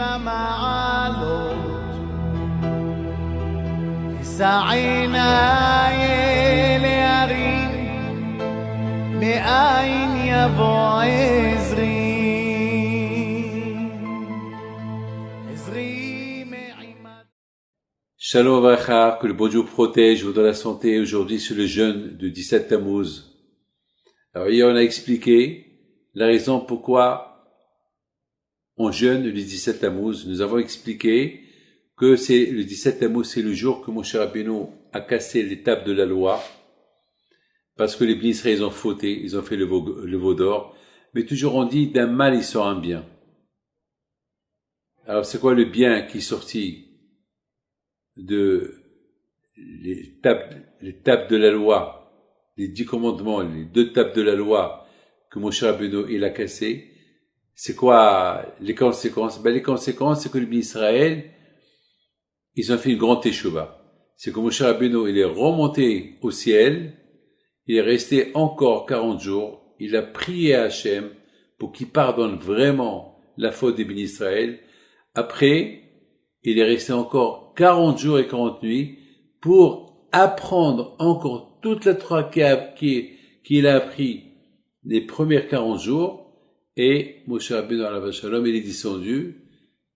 למעלות, סעינה להרים, מאין יבוא עזרי. Shalom Avracha, que le bon Dieu protège, vous donne la santé. Aujourd'hui, c'est le jeûne de 17 Tammuz. Alors hier, on a expliqué la raison pourquoi on jeûne le 17 Tammuz. Nous avons expliqué que c'est le 17 Tammuz, c'est le jour que Moshe Rabbeinu a cassé l'étape de la loi, parce que les Bnei Israël, ils ont fauté, ils ont fait le veau d'or. Mais toujours on dit, d'un mal, il sort un bien. Alors c'est quoi le bien qui est sorti de l'étape de la loi, les 10 commandements, les 2 tapes de la loi que Moshe Rabbeinu il a cassé? C'est quoi les conséquences? Les conséquences, c'est que les Bnei Israël, ils ont fait une grande teshuva. C'est que Moshe Rabbeinu il est remonté au ciel, il est resté encore 40 jours, il a prié à Hachem pour qu'il pardonne vraiment la faute des Bnei Israël. Après, il est resté encore 40 jours et 40 nuits pour apprendre encore toute la Torah qu'il a appris les premiers 40 jours. Et Moshe Rabbeinu alav shalom, il est descendu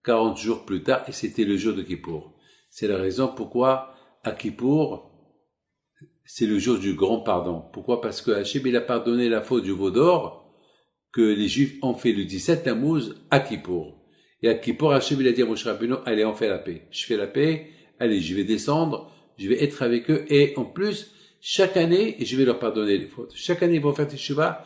40 jours plus tard et c'était le jour de Kippour. C'est la raison pourquoi à Kippour, c'est le jour du grand pardon. Pourquoi? Parce que Hachem, il a pardonné la faute du veau d'or que les Juifs ont fait le 17 Tammuz à Kippour. Et à Kippour, Hachem, il a dit à Moshe Rabbeinu, allez, on fait la paix. Je fais la paix, allez, je vais descendre, je vais être avec eux, et en plus, chaque année, je vais leur pardonner les fautes. Chaque année, ils vont faire teshuva,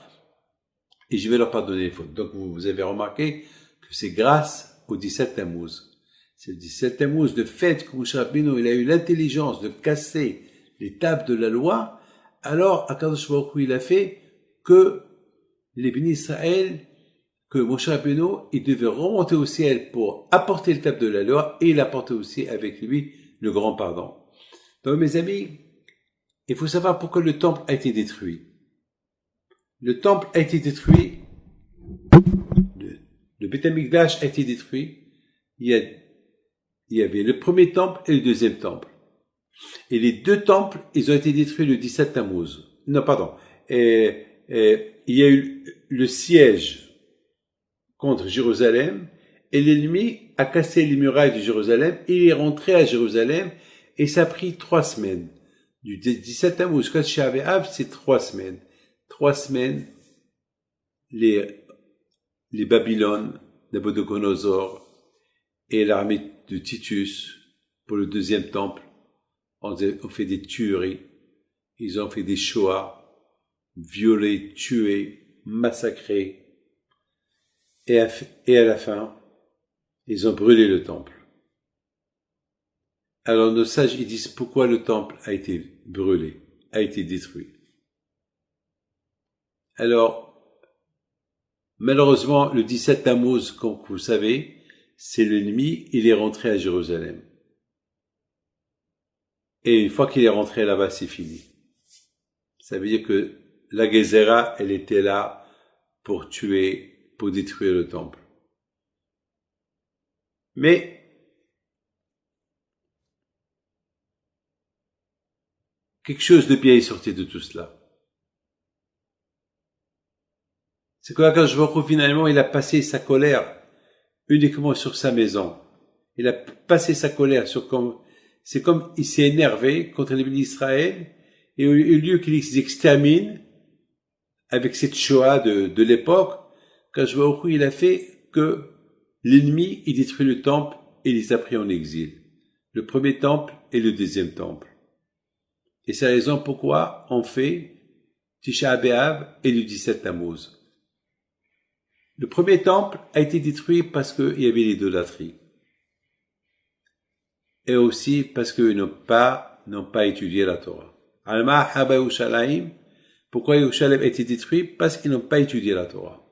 et je vais leur pardonner les fautes. Donc, vous avez remarqué que c'est grâce au 17 Tammuz. C'est le 17 Tammuz, le fait que Moshe Rabbeinu, il a eu l'intelligence de casser les tables de la loi, alors, Akadosh Baruch Hu, il a fait que les Bnei Israël, que Moshe Rabbeinu, il devait remonter au ciel pour apporter le table de la loi, et il apportait aussi avec lui le grand pardon. Donc, mes amis, il faut savoir pourquoi le temple a été détruit. Le temple a été détruit, le Beth Amikdash a été détruit, il y avait le premier temple et le deuxième temple. Et les 2 temples, ils ont été détruits le 17 Tammuz. Non, pardon. Il y a eu le siège contre Jérusalem, et l'ennemi a cassé les murailles de Jérusalem, et il est rentré à Jérusalem, et ça a pris 3 semaines. Du 17 Tammuz jusqu'à Tisha B'Av, c'est 3 semaines. 3 semaines, les Babylone, Nabucodonosor, et l'armée de Titus, pour le 2e temple, ont fait des tueries, ils ont fait des Shoah, violés, tués, massacrés, et à la fin, ils ont brûlé le temple. Alors nos sages, ils disent pourquoi le temple a été brûlé, a été détruit. Alors, malheureusement, le 17 Tammuz, comme vous savez, c'est l'ennemi, il est rentré à Jérusalem. Et une fois qu'il est rentré là-bas, c'est fini. Ça veut dire que la Gezerah, elle était là pour tuer, pour détruire le temple. Mais quelque chose de bien est sorti de tout cela. C'est que Akadosh Baruch Hu, finalement, il a passé sa colère uniquement sur sa maison. Il a passé sa colère c'est comme il s'est énervé contre les Bnei Israël, et au lieu qu'il les extermine avec cette Shoah de l'époque, Akadosh Baruch Hu, il a fait que l'ennemi, il détruit le temple et les a pris en exil. Le premier temple et le deuxième temple. Et c'est la raison pourquoi on fait Tisha B'Av et le 17 Tammuz. Le premier temple a été détruit parce qu'il y avait l'idolâtrie. Et aussi parce qu'ils n'ont pas étudié la Torah. Alma Haba Yerushalayim. Pourquoi Yerushalayim a été détruit? Parce qu'ils n'ont pas étudié la Torah.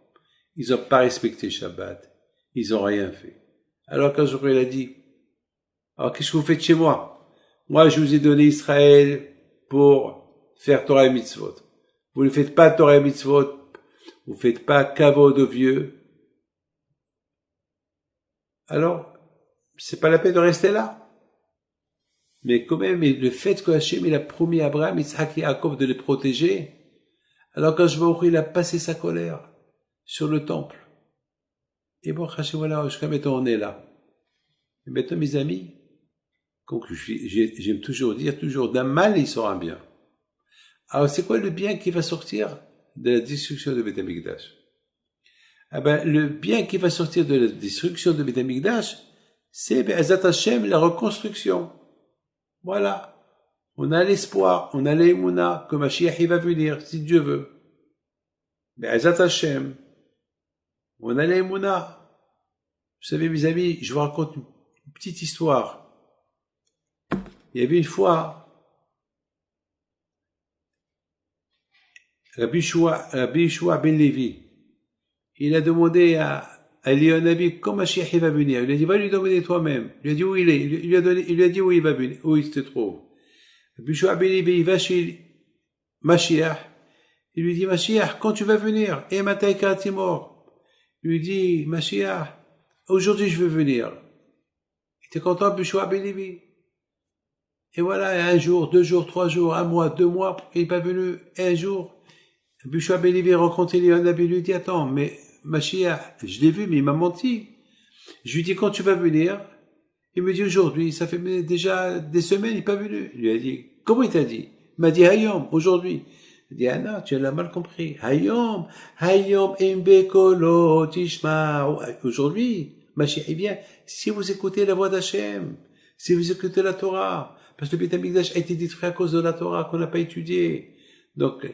Ils n'ont pas respecté Shabbat. Ils n'ont rien fait. Alors quand il a dit, alors qu'est-ce que vous faites chez moi? Moi, je vous ai donné Israël pour faire Torah et Mitzvot. Vous ne faites pas Torah et Mitzvot. Vous ne faites pas Kavod aux vieux. alors c'est pas la peine de rester là. Mais quand même, le fait que Hachem il a promis à Abraham, Isaac et Jacob de les protéger, alors quand je vois il a passé sa colère sur le temple. Et bon, Hachem, voilà, jusqu'à maintenant on est là. Et maintenant, mes amis, donc j'aime toujours dire, toujours d'un mal il sort un bien. Alors c'est quoi le bien qui va sortir de la destruction de Beth Amikdash? Ah ben, le bien qui va sortir de la destruction de Beth Amikdash, c'est Be'ezat Hashem, la reconstruction. Voilà. On a l'espoir, on a l'émouna que Mashiach il va venir, si Dieu veut. Be'ezat Hashem. On a l'émouna. Vous savez, mes amis, je vous raconte une petite histoire. Il y avait une fois, Rabbi Yeshua ben Levi, il a demandé à Eliyahu quand Mashiach va venir. Il a dit, va lui demander toi-même. Il a dit où il est. Il lui a dit où il va venir, où il se trouve. Rabbi Yeshua ben Levi, il va chez Mashiach. Il lui dit, Mashiach, quand tu vas venir? Et Mataïka Timor. Il lui dit, Mashiach, aujourd'hui je veux venir. Il était content, Rabbi Yeshua ben Levi. Et voilà, un jour, 2 jours, 3 jours, 1 mois, 2 mois, il n'est pas venu, un jour. Rabbi Yeshua ben Levi rencontre Eliyahu, il lui dit, attends, mais Mashiach, je l'ai vu, mais il m'a menti. Je lui dis, quand tu vas venir? Il me dit, aujourd'hui, ça fait déjà des semaines, il n'est pas venu. Il lui a dit, comment il t'a dit? Il m'a dit, Hayom, aujourd'hui. Il dit, ah non, tu l'as mal compris. Hayom, imbekolo, tishma. Aujourd'hui, Mashiach, vient, si vous écoutez la voix d'Hachem, si vous écoutez la Torah, parce que le Beth Amikdash a été détruit à cause de la Torah qu'on n'a pas étudiée. Donc,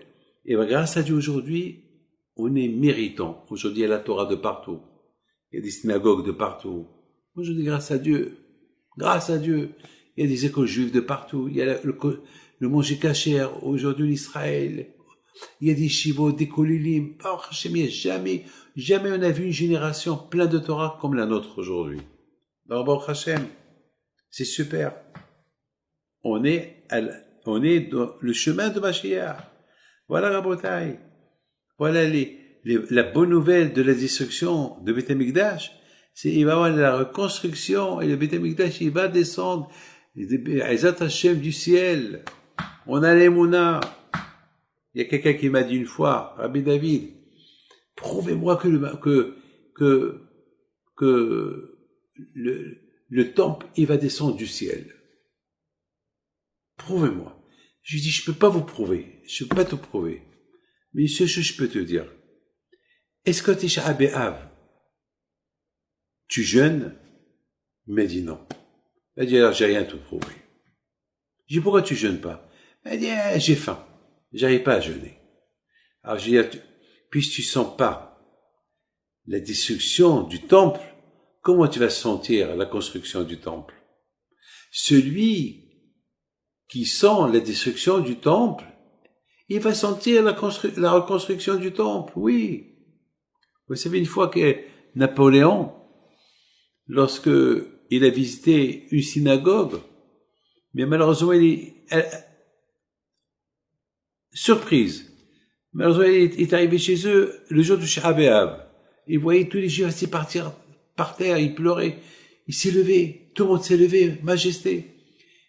et bien, grâce à Dieu aujourd'hui, on est méritant. Aujourd'hui, il y a la Torah de partout. Il y a des synagogues de partout. Aujourd'hui, grâce à Dieu, il y a des écoles juives de partout. Il y a le manger kasher aujourd'hui en Israël. Il y a des shivot, des kolilim. Oh, Hachem, jamais on a vu une génération pleine de Torah comme la nôtre aujourd'hui. Baruch Hachem, c'est super. On est dans le chemin de Mashiach. Voilà Rabotai. Voilà la bonne nouvelle de la destruction de Beth Amikdash. C'est il va y avoir la reconstruction et le Beth Amikdash il va descendre. Ezat Hashem du ciel. On a l'émouna. Il y a quelqu'un qui m'a dit une fois, Rabbi David, prouvez-moi que le temple il va descendre du ciel. Prouvez-moi. Je lui dis, je peux pas vous prouver. Je peux pas te prouver. Mais ce que je peux te dire. Est-ce que Tisha B'Av, tu jeûnes? Il m'a dit non. Il m'a dit, alors j'ai rien à te prouver. Je dis, pourquoi tu jeûnes pas? Il m'a dit, j'ai faim. J'arrive pas à jeûner. Alors j'ai dit, puisque tu sens pas la destruction du temple, comment tu vas sentir la construction du temple? Celui qui sent la destruction du temple, il va sentir la reconstruction du temple, oui. Vous savez, une fois que Napoléon, lorsque il a visité une synagogue, mais malheureusement, surprise. Malheureusement, il est arrivé chez eux le jour du Tisha B'Av. Il voyait tous les Juifs assis par terre, il pleurait. Il s'est levé, tout le monde s'est levé, majesté.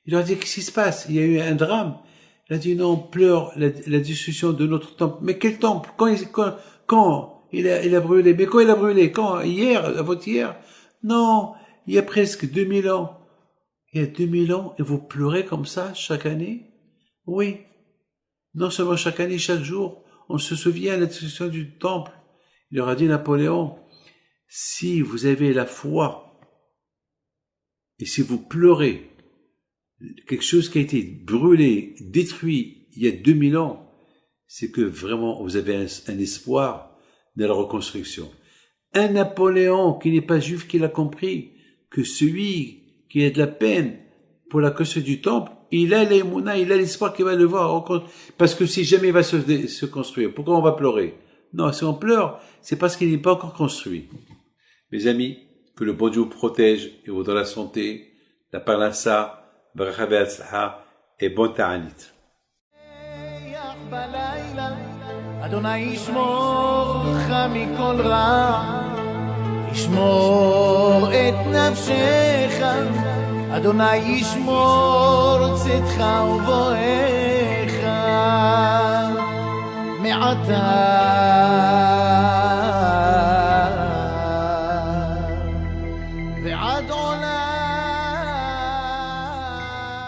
Il leur a dit, qu'est-ce qui se passe? Il y a eu un drame. Il a dit, non, on pleure la destruction de notre temple. Mais quel temple? Quand il a brûlé? Mais quand il a brûlé? Quand? Hier? Avant-hier? Non, il y a presque 2000 ans. Il y a 2000 ans, et vous pleurez comme ça, chaque année? Oui. Non seulement chaque année, chaque jour, on se souvient de la destruction du temple. Il leur a dit, Napoléon, si vous avez la foi, et si vous pleurez, quelque chose qui a été brûlé, détruit il y a 2000 ans, c'est que vraiment vous avez un espoir de la reconstruction. Un Napoléon qui n'est pas juif, qui l'a compris, que celui qui a de la peine pour la construction du temple, il a l'émouna, il a l'espoir qu'il va le voir, parce que si jamais il va se construire, pourquoi on va pleurer? Non, si on pleure, c'est parce qu'il n'est pas encore construit. Mes amis, que le bon Dieu vous protège et vous donne la santé, la parnassa, ברכה והצלחה, בון תענית. אדוני ישמור אותך מכל רע, ישמור את נפשך, אדוני ישמור צאתך ובואך מעתה ועד עולם.